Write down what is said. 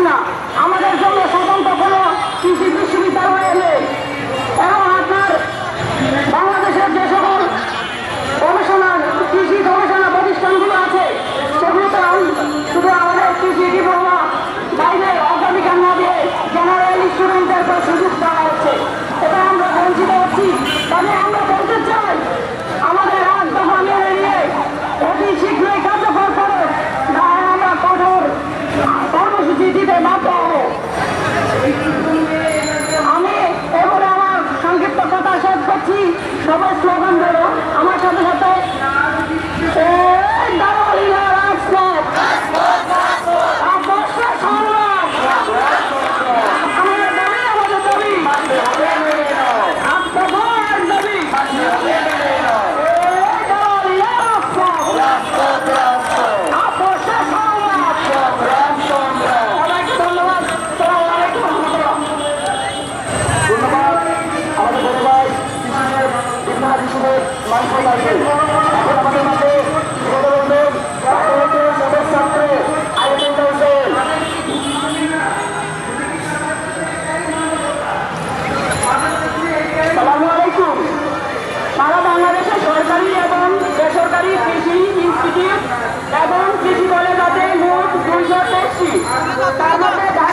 না। আমাদের জন্য স্বতন্ত্র কোনো কৃষি বিশ্ববিদ্যালয় নেই এবং আপনার বাংলাদেশের যে সকল গবেষণা কৃষি গবেষণা প্রতিষ্ঠানগুলো আছে সেগুলোতে শুধু আমাদের কৃষি ডিপ্লোমা বাইরে অগ্রাধিকার না দিয়ে জেনারেল স্টুডেন্টদের সুযোগ দেওয়া হচ্ছে। এটা আমরা বঞ্চিত হচ্ছি। তবে আমরা বলতে চাই আমাদের রাজদফা মেনে নিয়ে অতি শীঘ্রই কার্যকর করে আমরা কঠোর কর্মসূচি দিতে বাধ্য হব। আমি এবারে আমার সংক্ষিপ্ত কথা শেষ করছি। সবাই স্লোগান দেবো আমার সাথে সাথে সারা বাংলাদেশে সরকারি এবং বেসরকারি কৃষি ইনস্টিটিউট এবং কৃষি কলেজ আছে মোট 223টি। তার মধ্যে